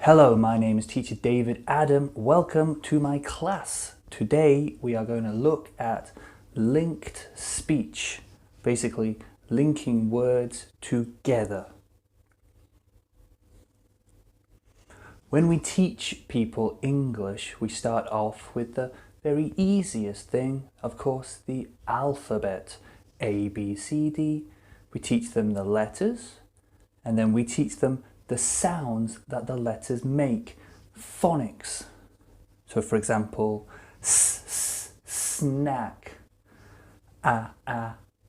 Hello, my name is Teacher David Adam. Welcome to my class. Today we are going to look at linked speech, basically linking words together. When we teach people English, we start off with the very easiest thing, of course, the alphabet. A, B, C, D. We teach them the letters, and then we teach them the sounds that the letters make, phonics. So for example, snack,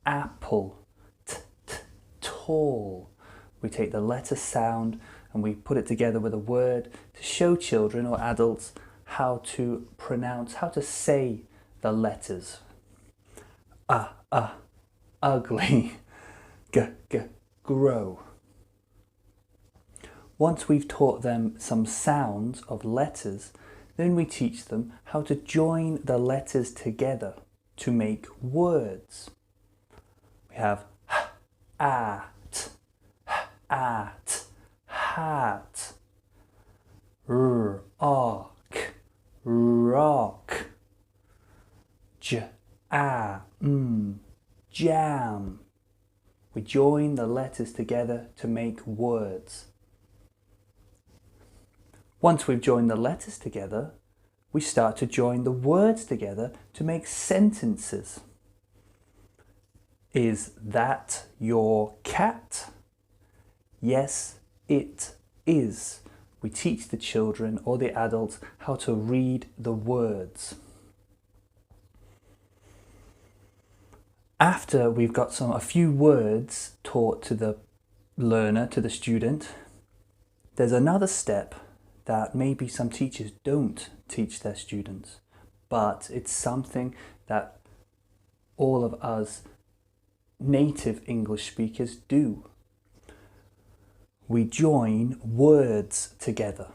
apple, tall. We take the letter sound and we put it together with a word to show children or adults how to pronounce, how to say the letters. Ugly, grow. Once we've taught them some sounds of letters, then we teach them how to join the letters together to make words. We have at, hat, ark, rock, jam. We join the letters together to make words. Once we've joined the letters together, we start to join the words together to make sentences. Is that your cat? Yes, it is. We teach the children or the adults how to read the words. After we've got a few words taught to the learner, to the student, there's another step that maybe some teachers don't teach their students, but it's something that all of us native English speakers do. We join words together.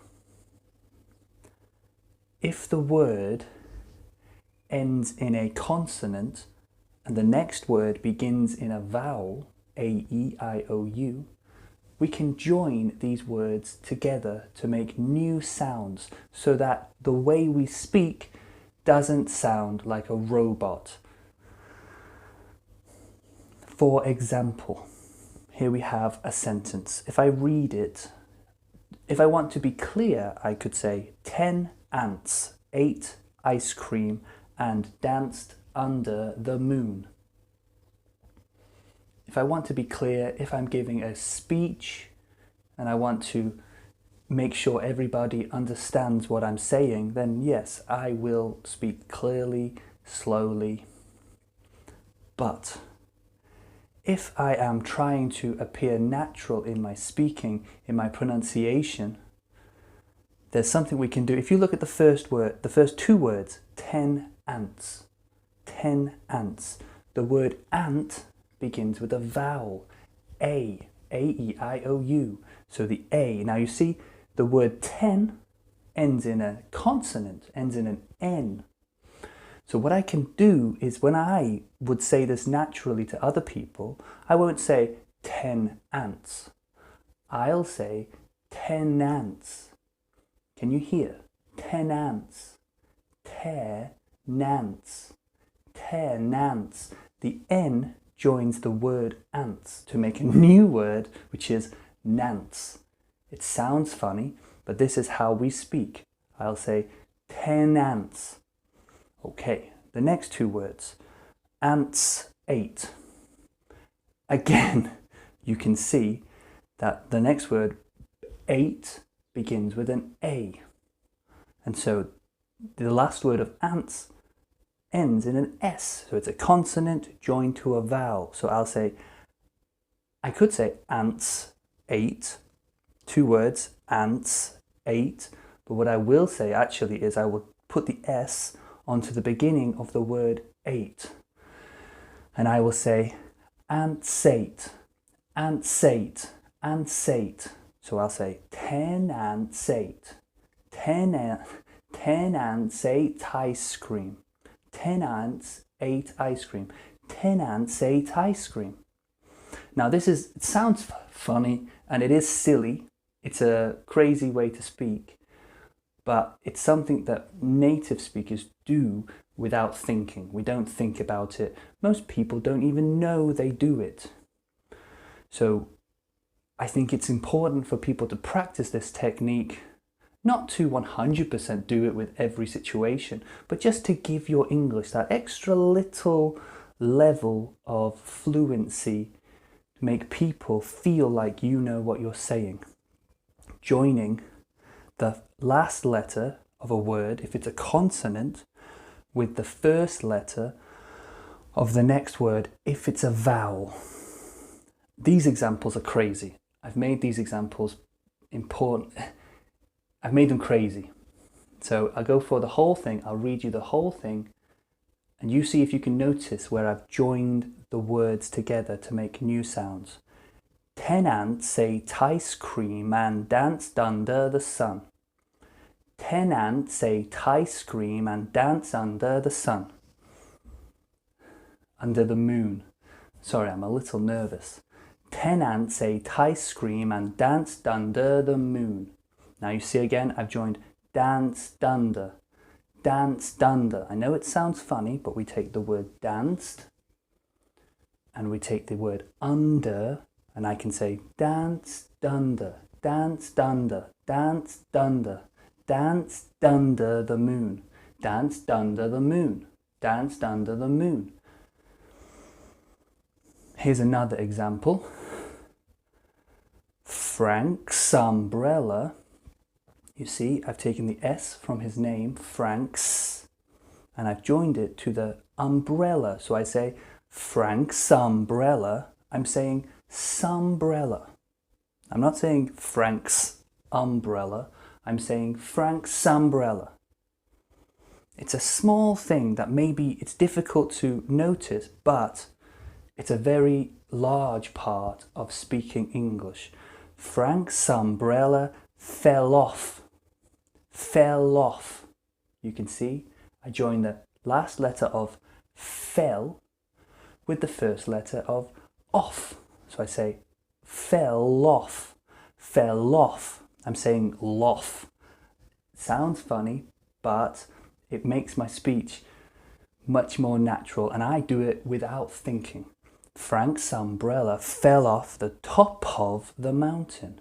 If the word ends in a consonant and the next word begins in a vowel, A, E, I, O, U, we can join these words together to make new sounds so that the way we speak doesn't sound like a robot. For example, here we have a sentence. If I read it, if I want to be clear, I could say 10 ants ate ice cream and danced under the moon. If I want to be clear, if I'm giving a speech and I want to make sure everybody understands what I'm saying, then yes, I will speak clearly, slowly. But if I am trying to appear natural in my speaking, in my pronunciation, there's something we can do. If you look at the first word, the first two words, 10 ants, 10 ants. The word ant begins with a vowel, A, A-E-I-O-U. So the A, now you see the word 10 ends in a consonant, ends in an N. So what I can do is when I would say this naturally to other people, I won't say 10 ants. I'll say 10 ants. Can you hear? 10 ants. 10 ants. 10 ants. The N joins the word ants to make a new word, which is nants. It sounds funny, but this is how we speak. I'll say 10 ants. Okay, the next two words, ants ate. Again, you can see that the next word, ate, begins with an A. And so the last word of ants ends in an S. So it's a consonant joined to a vowel. So I'll say, I could say ants ate, two words, ants ate. But what I will say actually is I will put the S onto the beginning of the word ate. And I will say, ants ate, ants ate, ants ate. So I'll say, 10 ants ate, 10 ants ate ice cream. 10 ants ate ice cream. 10 ants ate ice cream. Now it sounds funny and it is silly, It's a crazy way to speak, but it's something that native speakers do without thinking. We don't think about it. Most people don't even know they do it. So I think it's important for people to practice this technique, not to 100% do it with every situation, but just to give your English that extra little level of fluency to make people feel like you know what you're saying. Joining the last letter of a word, if it's a consonant, with the first letter of the next word, if it's a vowel. These examples are crazy. I've made these examples important. I've made them crazy. So I'll go for the whole thing. I'll read you the whole thing, and you see if you can notice where I've joined the words together to make new sounds. 10 ants ate ice cream and danced under the sun. 10 ants ate ice cream and danced under the sun. Under the moon. Sorry, I'm a little nervous. 10 ants ate ice cream and danced under the moon. Now you see again, I've joined danced under. Danced under. I know it sounds funny, but we take the word danced and we take the word under, and I can say danced under, danced under, danced under, danced under the moon, danced under the moon, danced under the moon. Here's another example. Frank's umbrella. You see, I've taken the S from his name, Frank's, and I've joined it to the umbrella. So I say Frank's umbrella. I'm saying sumbrella. I'm not saying Frank's umbrella. I'm saying Frank's umbrella. It's a small thing that maybe it's difficult to notice, but it's a very large part of speaking English. Frank's umbrella fell off. Fell off. You can see I joined the last letter of fell with the first letter of off. So I say fell off. Fell off. I'm saying loff. Sounds funny, but it makes my speech much more natural, and I do it without thinking. Frank's umbrella fell off the top of the mountain.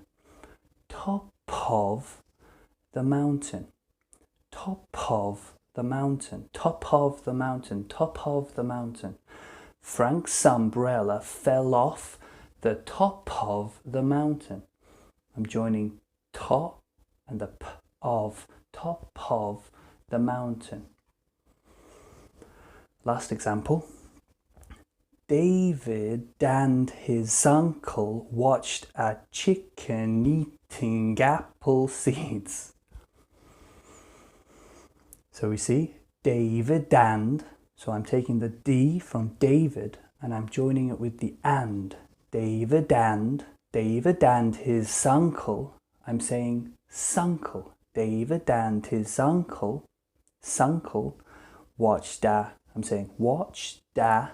Top of the mountain. Top of the mountain. Top of the mountain. Top of the mountain. Frank's umbrella fell off the top of the mountain. I'm joining top and the p of, top of the mountain. Last example. David and his uncle watched a chicken eating apple seeds. So we see David and, so I'm taking the D from David and I'm joining it with the and. David and his uncle, I'm saying sunkle. David and his uncle, sunkle, watched a, I'm saying watched a,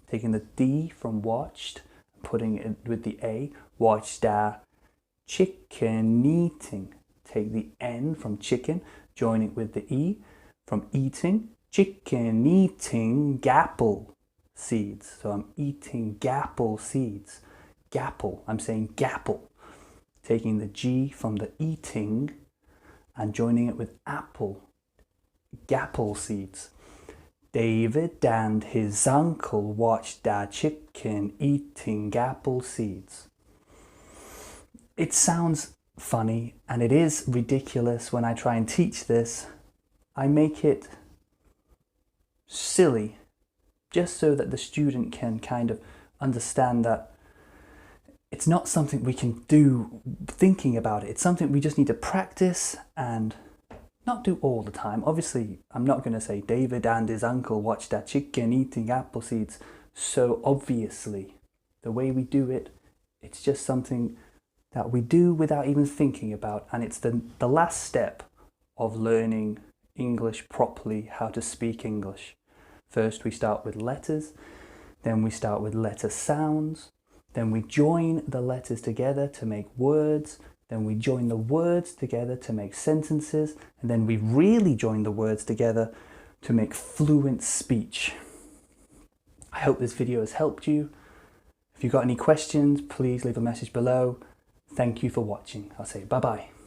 taking the D from watched, putting it with the A, watched a chicken eating. Take the N from chicken, join it with the E from eating, chicken eating apple seeds. So I'm eating apple seeds. Gapple, I'm saying gapple. Taking the G from the eating and joining it with apple, gapple seeds. David and his uncle watched a chicken eating apple seeds. It sounds funny and it is ridiculous when I try and teach this. I make it silly just so that the student can kind of understand that it's not something we can do thinking about it. It's something we just need to practice and not do all the time. Obviously, I'm not going to say David and his uncle watched a chicken eating apple seeds. So obviously, the way we do it, it's just something that we do without even thinking about. And it's the last step of learning English properly, how to speak English. First, we start with letters. Then we start with letter sounds. Then we join the letters together to make words. then we join the words together to make sentences, and then we really join the words together to make fluent speech. I hope this video has helped you. If you've got any questions, please leave a message below. Thank you for watching. I'll say bye-bye.